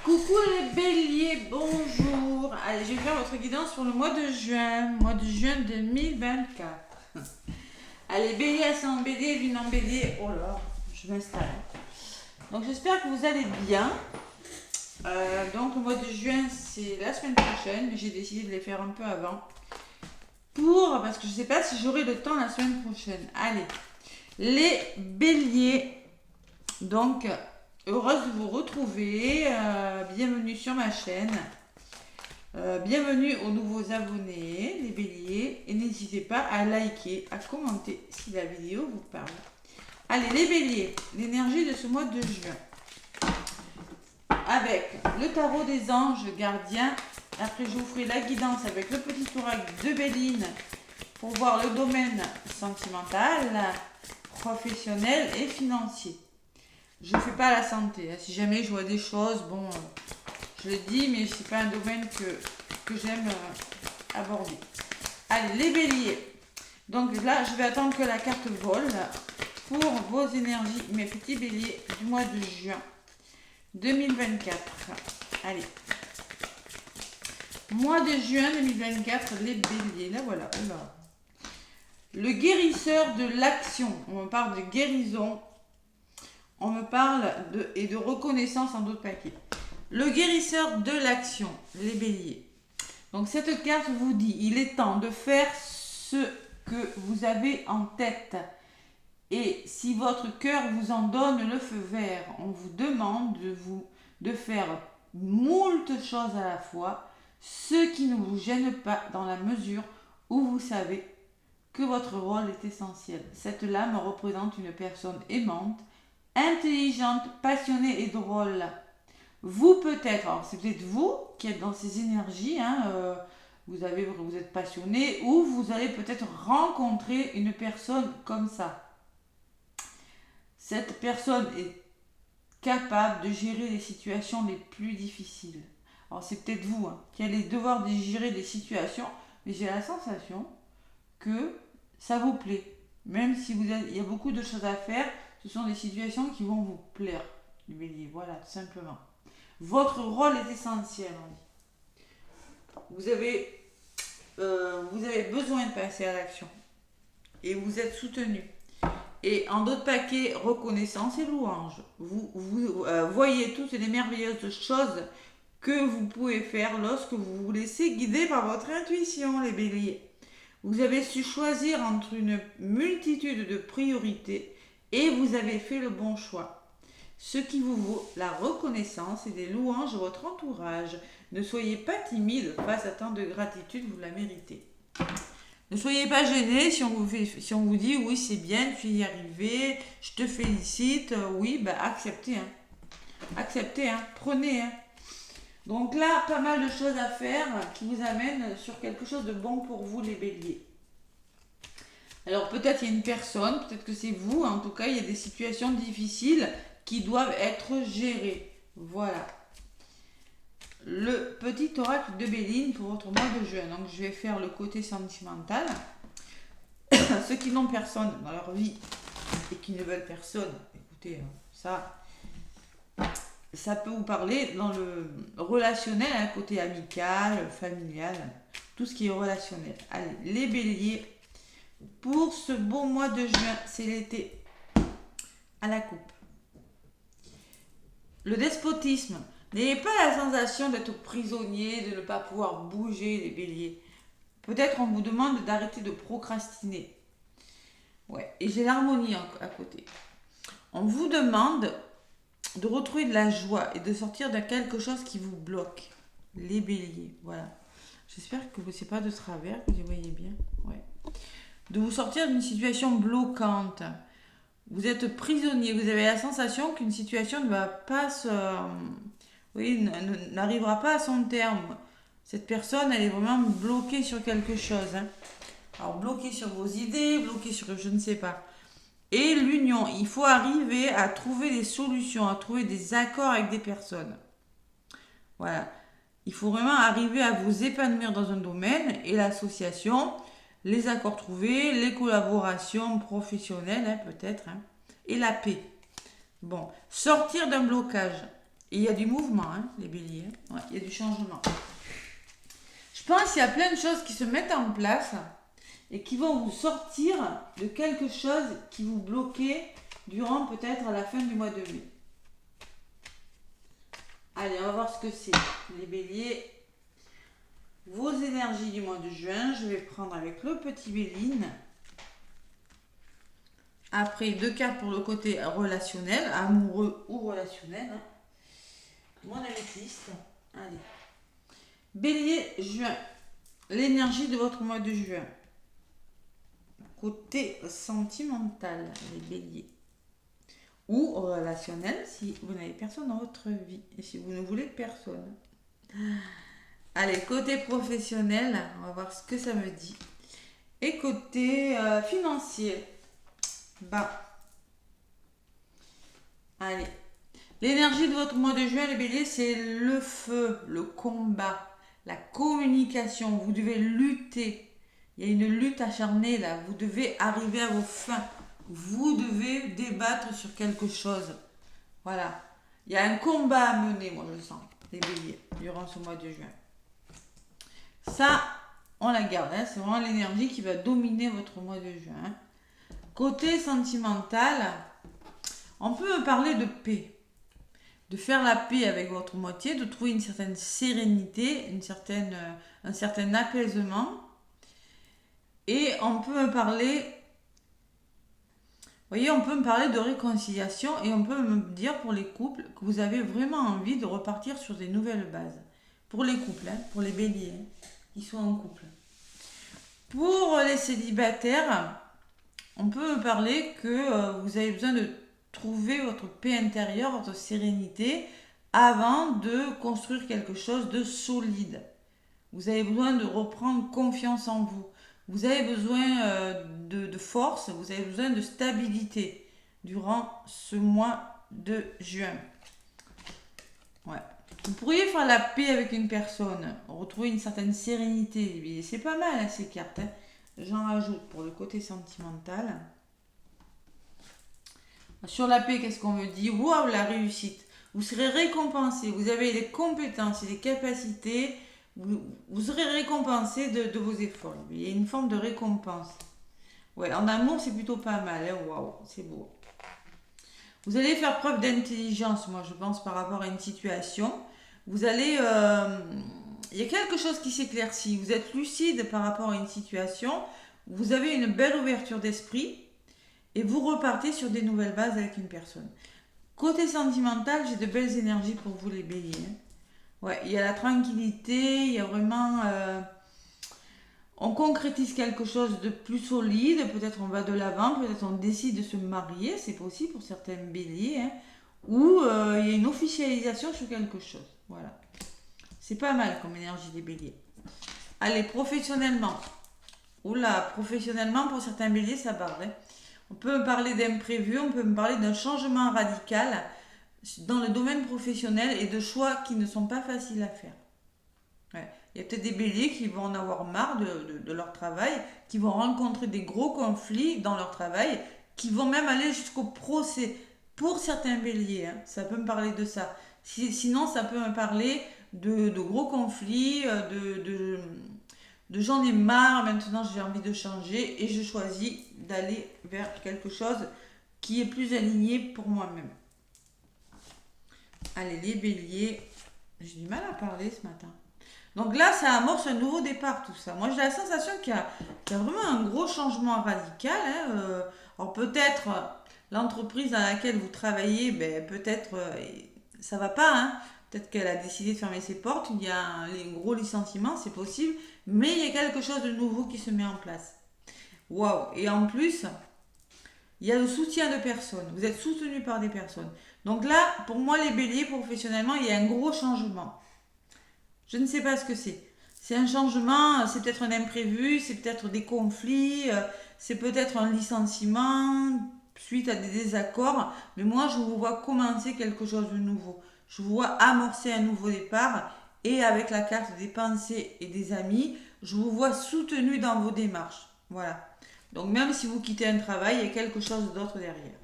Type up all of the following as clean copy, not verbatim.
Coucou les béliers, bonjour. Allez, je vais faire votre guidance pour le mois de juin 2024. Allez, bélier, ascendant bélier, lune en bélier. Oh là, je m'installe. Donc j'espère que vous allez bien. Donc le mois de juin, c'est la semaine prochaine, mais j'ai décidé de les faire un peu avant. Parce que je ne sais pas si j'aurai le temps la semaine prochaine. Allez, les béliers. Donc, heureuse de vous retrouver. Bienvenue sur ma chaîne. Bienvenue aux nouveaux abonnés, les béliers. Et n'hésitez pas à liker, à commenter si la vidéo vous parle. Allez, les béliers, l'énergie de ce mois de juin. Avec le tarot des anges gardiens. Après, je vous ferai la guidance avec le petit oracle de Béline pour voir le domaine sentimental, professionnel et financier. Je ne fais pas la santé. Si jamais je vois des choses, bon, je le dis, mais ce n'est pas un domaine que j'aime aborder. Allez, les béliers. Donc là, je vais attendre que la carte vole pour vos énergies, mes petits béliers, du mois de juin 2024. Allez. Mois de juin 2024, les béliers. Là, voilà. Oula. Le guérisseur de l'action. On me parle de guérison. On me parle de reconnaissance en d'autres paquets. Le guérisseur de l'action, les béliers. Donc cette carte vous dit, il est temps de faire ce que vous avez en tête. Et si votre cœur vous en donne le feu vert, on vous demande de faire moult choses à la fois, ce qui ne vous gêne pas dans la mesure où vous savez que votre rôle est essentiel. Cette lame représente une personne aimante, intelligente, passionnée et drôle. Vous peut-être, alors c'est peut-être vous qui êtes dans ces énergies, vous êtes passionné ou vous allez peut-être rencontrer une personne comme ça. Cette personne est capable de gérer les situations les plus difficiles. Alors c'est peut-être vous qui allez devoir gérer des situations, mais j'ai la sensation que ça vous plaît. Même si il y a beaucoup de choses à faire, ce sont des situations qui vont vous plaire, les béliers. Voilà, tout simplement. Votre rôle est essentiel, on dit. Vous avez besoin de passer à l'action. Et vous êtes soutenu. Et en d'autres paquets, reconnaissance et louange. Vous voyez toutes les merveilleuses choses que vous pouvez faire lorsque vous vous laissez guider par votre intuition, les béliers. Vous avez su choisir entre une multitude de priorités et vous avez fait le bon choix. Ce qui vous vaut la reconnaissance et des louanges de votre entourage. Ne soyez pas timide face à tant de gratitude, vous la méritez. Ne soyez pas gêné si on vous dit oui c'est bien, tu y es arrivé, je te félicite, oui, acceptez. Acceptez, prenez. Donc là, pas mal de choses à faire qui vous amènent sur quelque chose de bon pour vous les béliers. Alors peut-être il y a une personne, peut-être que c'est vous, en tout cas il y a des situations difficiles qui doivent être gérées. Voilà. Le petit oracle de Béline pour votre mois de juin. Donc je vais faire le côté sentimental. Ceux qui n'ont personne dans leur vie et qui ne veulent personne, écoutez, ça peut vous parler dans le relationnel, côté amical, familial, tout ce qui est relationnel. Allez, les béliers, pour ce beau mois de juin, c'est l'été à la coupe. Le despotisme. N'ayez pas la sensation d'être prisonnier, de ne pas pouvoir bouger, les béliers. Peut-être on vous demande d'arrêter de procrastiner. Ouais, et j'ai l'harmonie à côté. On vous demande de retrouver de la joie et de sortir de quelque chose qui vous bloque. Les béliers, voilà. J'espère que ce n'est pas de travers, que vous voyez bien. Ouais. De vous sortir d'une situation bloquante. Vous êtes prisonnier, vous avez la sensation qu'une situation ne va pas n'arrivera pas à son terme. Cette personne, elle est vraiment bloquée sur quelque chose. Alors, bloquée sur vos idées, bloquée sur je ne sais pas. Et l'union, il faut arriver à trouver des solutions, à trouver des accords avec des personnes. Voilà. Il faut vraiment arriver à vous épanouir dans un domaine et l'association, les accords trouvés, les collaborations professionnelles peut-être, et la paix. Bon, sortir d'un blocage Et il y a du mouvement, hein, les béliers. Ouais, il y a du changement. Je pense qu'il y a plein de choses qui se mettent en place et qui vont vous sortir de quelque chose qui vous bloquait durant peut-être la fin du mois de mai. Allez, on va voir ce que c'est. Les béliers, vos énergies du mois de juin. Je vais prendre avec le petit Béline. Après, 2 cartes pour le côté relationnel, amoureux ou relationnel. Hein. Mon améthyste. Allez. Bélier, juin. L'énergie de votre mois de juin. Côté sentimental, les béliers. Ou relationnel si vous n'avez personne dans votre vie. Et si vous ne voulez personne. Allez, côté professionnel, on va voir ce que ça me dit. Et côté financier. Bah. Allez. L'énergie de votre mois de juin, les béliers, c'est le feu, le combat, la communication. Vous devez lutter. Il y a une lutte acharnée là. Vous devez arriver à vos fins. Vous devez débattre sur quelque chose. Voilà. Il y a un combat à mener, moi je le sens, les béliers, durant ce mois de juin. Ça, on la garde. Hein. C'est vraiment l'énergie qui va dominer votre mois de juin. Côté sentimental, on peut parler de paix. De faire la paix avec votre moitié, de trouver une certaine sérénité, un certain apaisement. Et on peut me parler, vous voyez, on peut me parler de réconciliation et on peut me dire pour les couples que vous avez vraiment envie de repartir sur des nouvelles bases. Pour les couples, hein, pour les béliers, hein, qui sont en couple. Pour les célibataires, on peut me parler que vous avez besoin de trouver votre paix intérieure, votre sérénité, avant de construire quelque chose de solide. Vous avez besoin de reprendre confiance en vous. Vous avez besoin de force, vous avez besoin de stabilité durant ce mois de juin. Ouais. Vous pourriez faire la paix avec une personne, retrouver une certaine sérénité. C'est pas mal hein, ces cartes. Hein. J'en rajoute pour le côté sentimental. Sur la paix, qu'est-ce qu'on me dit? Waouh, la réussite. Vous serez récompensé. Vous avez les compétences et les capacités. Vous serez récompensé de vos efforts. Il y a une forme de récompense. Ouais, en amour, c'est plutôt pas mal. Hein. Waouh, c'est beau. Vous allez faire preuve d'intelligence, moi, je pense, par rapport à une situation. Vous allez... il y a quelque chose qui s'éclaircit. Vous êtes lucide par rapport à une situation. Vous avez une belle ouverture d'esprit. Et vous repartez sur des nouvelles bases avec une personne. Côté sentimental, j'ai de belles énergies pour vous les béliers. Hein. Ouais, il y a la tranquillité, il y a vraiment... on concrétise quelque chose de plus solide, peut-être on va de l'avant, peut-être on décide de se marier, c'est possible pour certains béliers, hein, ou il y a une officialisation sur quelque chose. Voilà. C'est pas mal comme énergie des béliers. Allez, professionnellement. Oula, professionnellement, pour certains béliers, ça barre. Hein. On peut me parler d'imprévu, on peut me parler d'un changement radical dans le domaine professionnel et de choix qui ne sont pas faciles à faire. Ouais. Il y a peut-être des béliers qui vont en avoir marre de leur travail, qui vont rencontrer des gros conflits dans leur travail, qui vont même aller jusqu'au procès. Pour certains béliers, hein, ça peut me parler de ça. Sinon, ça peut me parler de gros conflits, de j'en ai marre, maintenant j'ai envie de changer et je choisis d'aller vers quelque chose qui est plus aligné pour moi-même. Allez, les béliers, j'ai du mal à parler ce matin. Donc là, ça amorce un nouveau départ, tout ça. Moi, j'ai la sensation qu'il y a vraiment un gros changement radical. Hein. Alors peut-être l'entreprise dans laquelle vous travaillez, ben, peut-être ça va pas. Hein. Peut-être qu'elle a décidé de fermer ses portes. Il y a un gros licenciement, c'est possible. Mais il y a quelque chose de nouveau qui se met en place. Waouh! Et en plus, il y a le soutien de personnes. Vous êtes soutenu par des personnes. Donc là, pour moi, les béliers, professionnellement, il y a un gros changement. Je ne sais pas ce que c'est. C'est un changement, c'est peut-être un imprévu, c'est peut-être des conflits, c'est peut-être un licenciement suite à des désaccords. Mais moi, je vous vois commencer quelque chose de nouveau. Je vous vois amorcer un nouveau départ. Et avec la carte des pensées et des amis, je vous vois soutenu dans vos démarches. Voilà. Donc même si vous quittez un travail, il y a quelque chose d'autre derrière.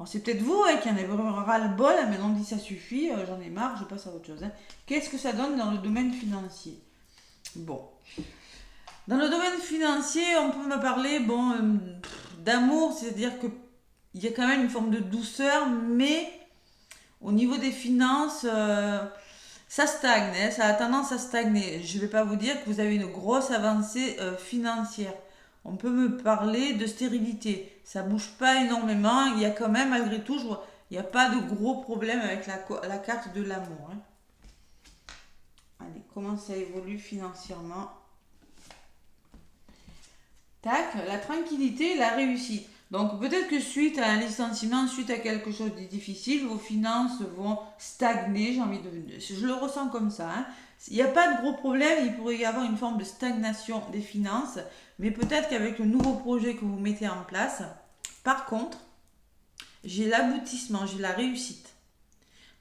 Alors c'est peut-être vous qui en avez vraiment ras-le-bol, mais on dit ça suffit, j'en ai marre, je passe à autre chose. Hein. Qu'est-ce que ça donne dans le domaine financier? Bon. Dans le domaine financier, on peut me parler d'amour, c'est-à-dire que il y a quand même une forme de douceur, mais au niveau des finances, ça stagne, hein, ça a tendance à stagner. Je ne vais pas vous dire que vous avez une grosse avancée financière. On peut me parler de stérilité. Ça bouge pas énormément. Il y a quand même, malgré tout, il n'y a pas de gros problème avec la carte de l'amour. Hein. Allez, comment ça évolue financièrement? Tac, la tranquillité et la réussite. Donc peut-être que suite à un licenciement, suite à quelque chose de difficile, vos finances vont stagner, je le ressens comme ça. Hein. Il n'y a pas de gros problème, il pourrait y avoir une forme de stagnation des finances, mais peut-être qu'avec le nouveau projet que vous mettez en place, par contre, j'ai l'aboutissement, j'ai la réussite.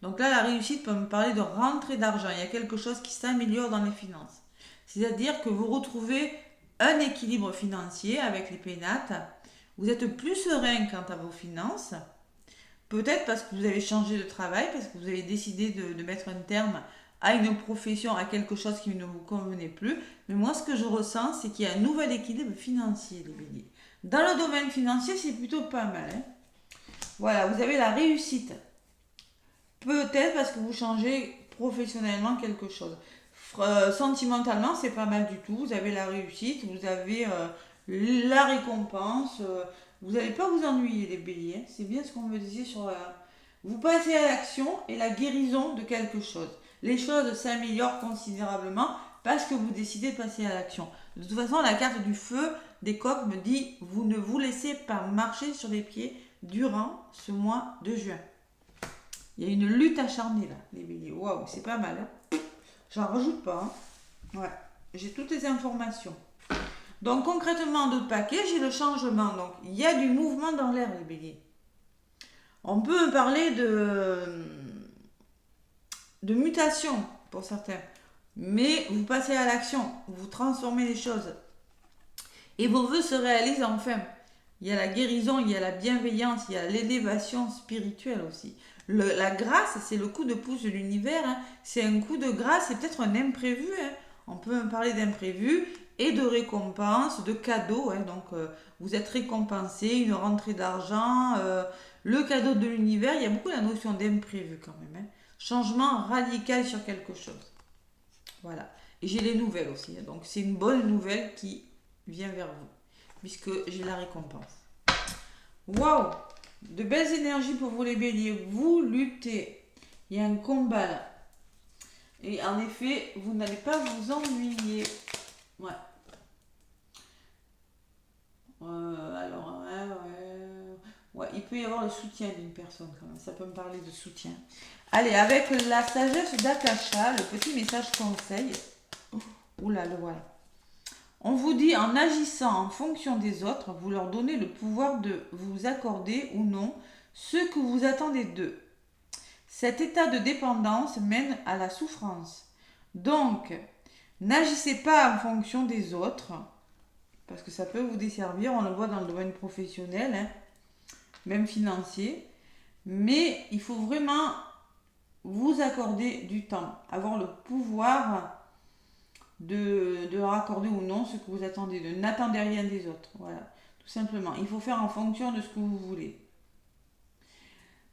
Donc là, la réussite peut me parler de rentrée d'argent. Il y a quelque chose qui s'améliore dans les finances. C'est-à-dire que vous retrouvez un équilibre financier avec les pénates. Vous êtes plus serein quant à vos finances. Peut-être parce que vous avez changé de travail, parce que vous avez décidé de mettre un terme à une profession, à quelque chose qui ne vous convenait plus. Mais moi, ce que je ressens, c'est qu'il y a un nouvel équilibre financier, les béliers. Dans le domaine financier, c'est plutôt pas mal. Hein. Voilà, vous avez la réussite. Peut-être parce que vous changez professionnellement quelque chose. Sentimentalement, c'est pas mal du tout. Vous avez la réussite, vous avez la récompense. Vous n'allez pas vous ennuyer, les béliers. C'est bien ce qu'on me disait sur vous passez à l'action et la guérison de quelque chose. Les choses s'améliorent considérablement parce que vous décidez de passer à l'action. De toute façon, la carte du feu des coqs me dit vous ne vous laissez pas marcher sur les pieds durant ce mois de juin. Il y a une lutte acharnée là, les béliers. Waouh, c'est pas mal. Hein. J'en rajoute pas. Hein. Ouais, j'ai toutes les informations. Donc concrètement, d'autres paquets, j'ai le changement. Donc il y a du mouvement dans l'air, les béliers. On peut parler de mutation pour certains. Mais vous passez à l'action, vous transformez les choses. Et vos vœux se réalisent enfin. Il y a la guérison, il y a la bienveillance, il y a l'élévation spirituelle aussi. La grâce, c'est le coup de pouce de l'univers. Hein. C'est un coup de grâce, c'est peut-être un imprévu. Hein. On peut parler d'imprévu et de récompense, de cadeau. Hein. Donc, vous êtes récompensé, une rentrée d'argent, le cadeau de l'univers. Il y a beaucoup la notion d'imprévu quand même. Hein. Changement radical sur quelque chose. Voilà. Et j'ai les nouvelles aussi. Hein. Donc, c'est une bonne nouvelle qui vient vers vous, puisque j'ai la récompense. Waouh! De belles énergies pour vous les béliers. Vous luttez. Il y a un combat là. Et en effet, vous n'allez pas vous ennuyer. Ouais. Alors, ouais, il peut y avoir le soutien d'une personne quand même. Ça peut me parler de soutien. Allez, avec la sagesse d'Akasha, le petit message conseil. Oula, le voilà. On vous dit, en agissant en fonction des autres, vous leur donnez le pouvoir de vous accorder ou non ce que vous attendez d'eux. Cet état de dépendance mène à la souffrance. Donc, n'agissez pas en fonction des autres, parce que ça peut vous desservir, on le voit dans le domaine professionnel, hein, même financier, mais il faut vraiment vous accorder du temps, avoir le pouvoir de leur accorder ou non ce que vous attendez d'eux. N'attendez rien des autres, voilà, tout simplement. Il faut faire en fonction de ce que vous voulez.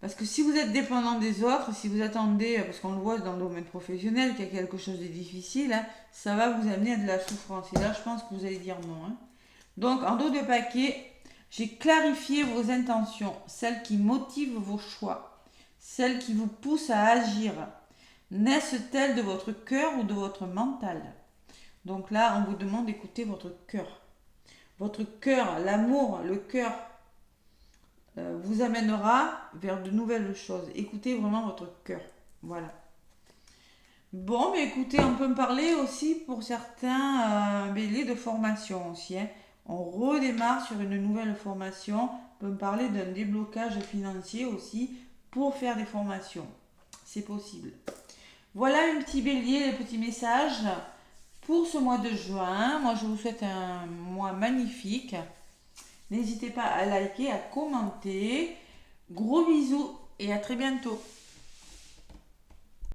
Parce que si vous êtes dépendant des autres, si vous attendez, parce qu'on le voit dans le domaine professionnel, qu'il y a quelque chose de difficile, hein, ça va vous amener à de la souffrance. Et là, je pense que vous allez dire non. Hein. Donc, en dos de paquet, j'ai clarifié vos intentions, celles qui motivent vos choix, celles qui vous poussent à agir. Naissent-elles de votre cœur ou de votre mental? Donc là, on vous demande d'écouter votre cœur. Votre cœur, l'amour, le cœur vous amènera vers de nouvelles choses. Écoutez vraiment votre cœur. Voilà. Bon, mais écoutez, on peut me parler aussi pour certains béliers de formation aussi. Hein. On redémarre sur une nouvelle formation. On peut me parler d'un déblocage financier aussi pour faire des formations. C'est possible. Voilà un petit bélier, le petit message pour ce mois de juin. Moi, je vous souhaite un mois magnifique. N'hésitez pas à liker, à commenter. Gros bisous et à très bientôt.